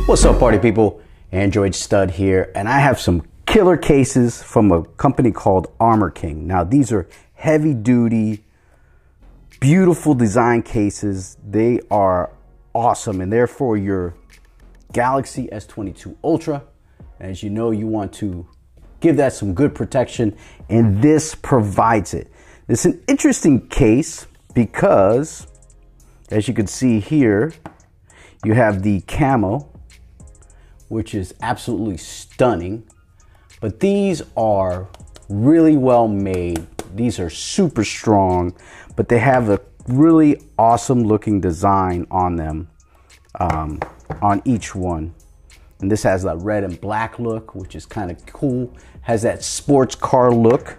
What's up, party people? Android Stud here, and I have some killer cases from a company called Armor King. Now, these are heavy duty, beautiful design cases. They are awesome, and they're for your Galaxy S22 Ultra. As you know, you want to give that some good protection, and this provides it. It's an interesting case because, as you can see here, you have the camo, which is absolutely stunning, but these are really well made. These are super strong, but they have a really awesome looking design on them, on each one. And this has a red and black look, which is kind of cool. Has that sports car look,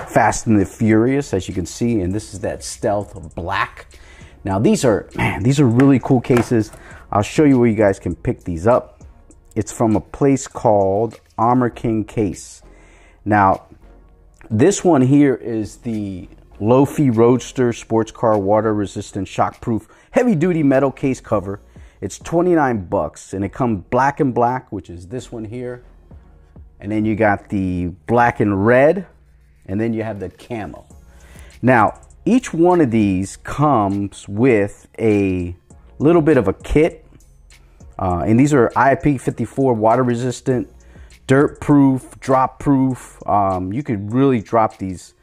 Fast and the Furious, as you can see, and this is that stealth black. Now these are really cool cases. I'll show you where you guys can pick these up. It's from a place called Armor King Case. Now, this one here is the Lofi Roadster Sports Car Water Resistant Shockproof Heavy Duty Metal Case Cover. It's 29 bucks, and it comes black and black, which is this one here. And then you got the black and red, and then you have the camo. Now, each one of these comes with a little bit of a kit. And these are IP54 water resistant, dirt proof, drop proof. You could really drop these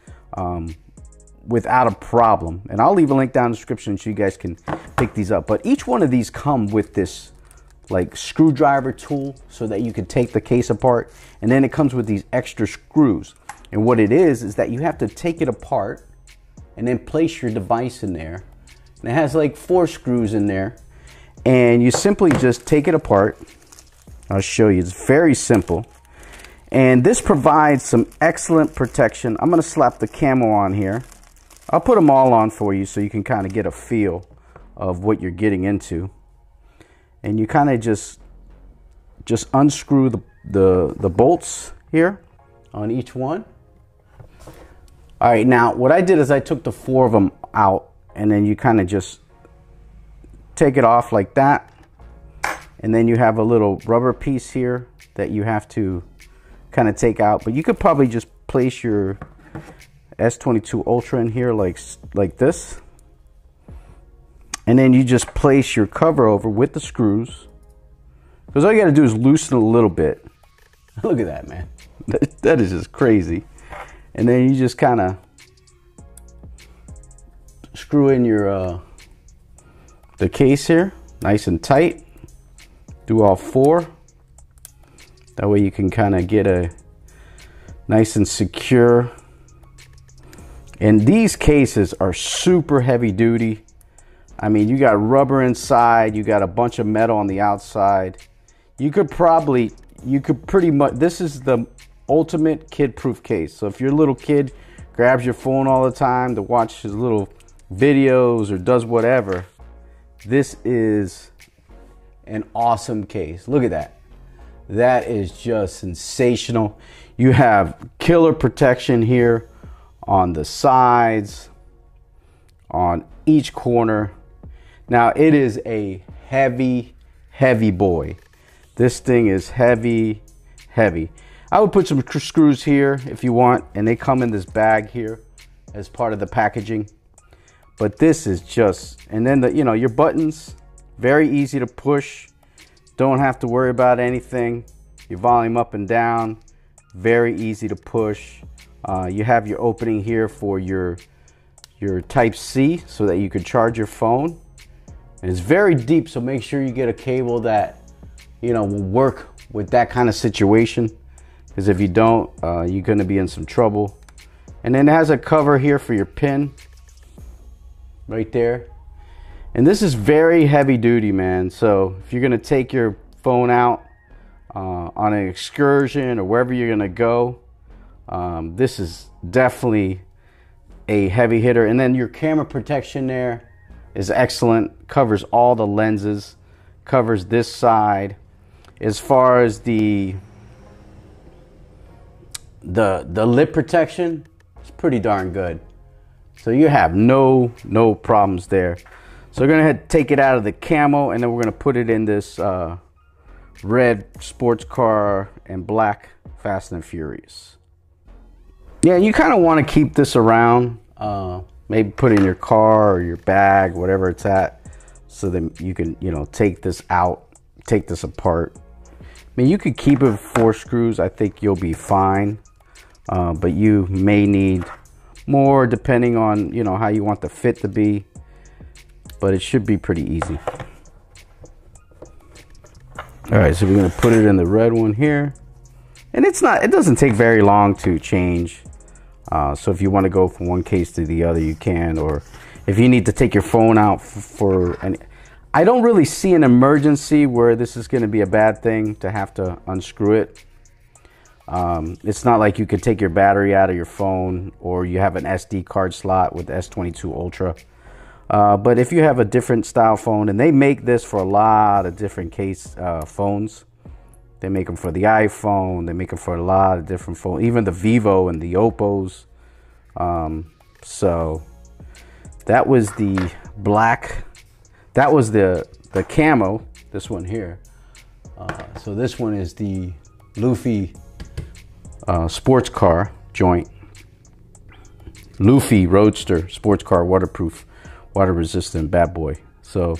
without a problem. And I'll leave a link down in the description so you guys can pick these up. But each one of these come with this like screwdriver tool so that you can take the case apart. And then it comes with these extra screws. And what it is that you have to take it apart and then place your device in there. And it has like 4 screws in there. And you simply just take it apart. I'll show you. It's very simple. And this provides some excellent protection. I'm going to slap the camo on here. I'll put them all on for you so you can kind of get a feel of what you're getting into. And you kind of just unscrew the bolts here on each one. All right, now what I did is I took the 4 of them out, and then you kind of just take it off like that, and then you have a little rubber piece here that you have to kind of take out. But you could probably just place your S22 Ultra in here like this, and then you just place your cover over with the screws, because all you got to do is loosen a little bit. Look at that, man. That is just crazy. And then you just kind of screw in your the case here, nice and tight. Do all 4. That way you can kind of get a nice and secure. And these cases are super heavy duty. I mean, you got rubber inside, you got a bunch of metal on the outside. You could pretty much, this is the ultimate kid-proof case. So if your little kid grabs your phone all the time to watch his little videos or does whatever, this is an awesome case. Look at that. That is just sensational. You have killer protection here on the sides, on each corner. Now, it is a heavy, heavy boy. This thing is heavy, heavy. I would put some screws here if you want, and they come in this bag here as part of the packaging. But this is just, and then your buttons, very easy to push. Don't have to worry about anything. Your volume up and down, very easy to push. You have your opening here for your Type-C so that you can charge your phone. And it's very deep, so make sure you get a cable that, will work with that kind of situation. Because if you don't, you're going to be in some trouble. And then it has a cover here for your pin. Right there. And this is very heavy duty, man. So if you're gonna take your phone out on an excursion or wherever you're gonna go, this is definitely a heavy hitter. And then your camera protection there is excellent. Covers all the lenses, covers this side. As far as the lip protection, it's pretty darn good. So you have no problems there. So we're gonna take it out of the camo, and then we're gonna put it in this red sports car and black Fast and Furious. Yeah, you kind of want to keep this around, maybe put it in your car or your bag, whatever it's at, so that you can, you know, take this out, take this apart. I mean, you could keep it with 4 screws. I think you'll be fine, but you may need more depending on, you know, how you want the fit to be, but it should be pretty easy. All right, so we're gonna put it in the red one here, and it doesn't take very long to change. So if you want to go from one case to the other, you can, or if you need to take your phone out I don't really see an emergency where this is going to be a bad thing to have to unscrew it. It's not like you could take your battery out of your phone, or you have an SD card slot with the S22 Ultra. But if you have a different style phone, and they make this for a lot of different case phones. They make them for the iPhone. They make them for a lot of different phones, even the Vivo and the Oppos. So that was the black. That was the camo. This one here. So this one is the Luffy sports car joint. Luffy Roadster sports car, waterproof, water resistant bad boy. So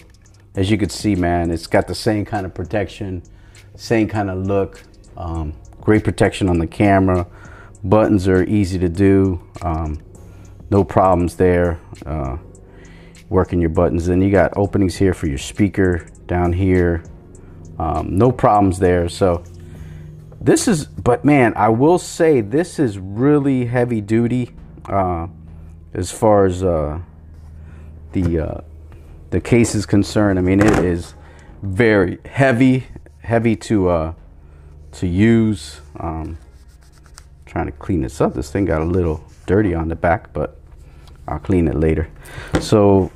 as you can see, man, it's got the same kind of protection, same kind of look, great protection on the camera. Buttons are easy to do, no problems there, working your buttons. And you got openings here for your speaker down here, no problems there. So this is, but man, I will say this is really heavy duty as far as the case is concerned. I mean, it is very heavy to use. Trying to clean this up. This thing got a little dirty on the back, but I'll clean it later. So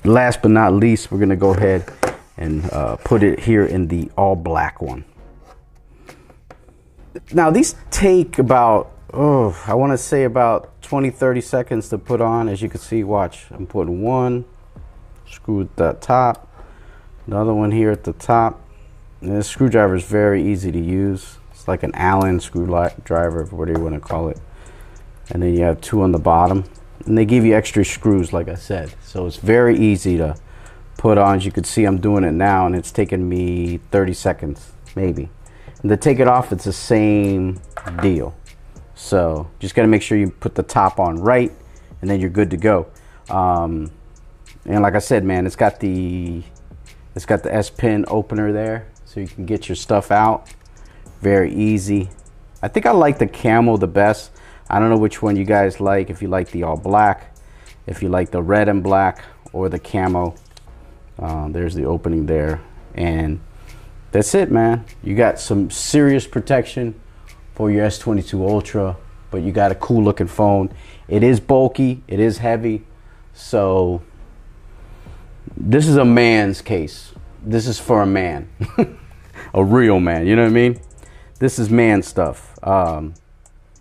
last but not least, we're gonna go ahead and put it here in the all black one. Now these take about, I want to say about 20-30 seconds to put on. As you can see, watch, I'm putting one screw at the top, another one here at the top. And this screwdriver is very easy to use. It's like an Allen screwdriver, whatever you want to call it. And then you have 2 on the bottom, and they give you extra screws, like I said. So it's very easy to put on. As you can see, I'm doing it now, and it's taking me 30 seconds, maybe. And to take it off, it's the same deal. So just got to make sure you put the top on right, and then you're good to go. And like I said, man, it's got the S Pen opener there, so you can get your stuff out. Very easy. I think I like the camo the best. I don't know which one you guys like. If you like the all black, if you like the red and black, or the camo. There's the opening there, and that's it, man. You got some serious protection for your S22 Ultra, but you got a cool looking phone. It is bulky, it is heavy, so this is a man's case. This is for a man. A real man, you know what I mean? This is man stuff. I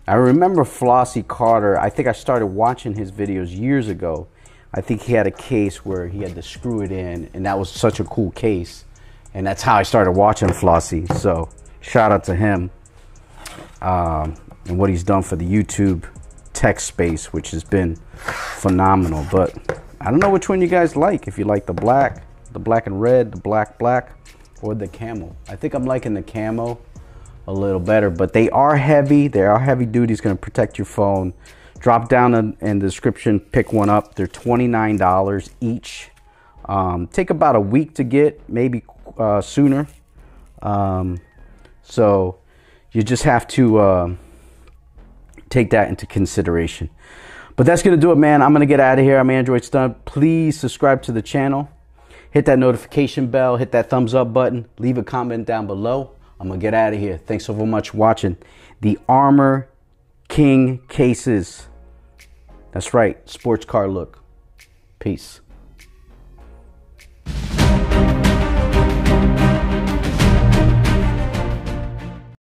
remember Flossie Carter. I think I started watching his videos years ago. I think he had a case where he had to screw it in, and that was such a cool case. And that's how I started watching Flossie. So shout out to him and what he's done for the YouTube tech space, which has been phenomenal. But I don't know which one you guys like. If you like the black and red, the black, or the camo. I think I'm liking the camo a little better, but they are heavy. They are heavy duty. It's going to protect your phone. Drop down in the description, pick one up. They're $29 each. Take about a week to get, maybe sooner. So you just have to take that into consideration. But that's going to do it, man. I'm going to get out of here. I'm Android Stud. Please subscribe to the channel. Hit that notification bell. Hit that thumbs up button. Leave a comment down below. I'm going to get out of here. Thanks so much for watching the Armor King cases. That's right. Sports car look. Peace.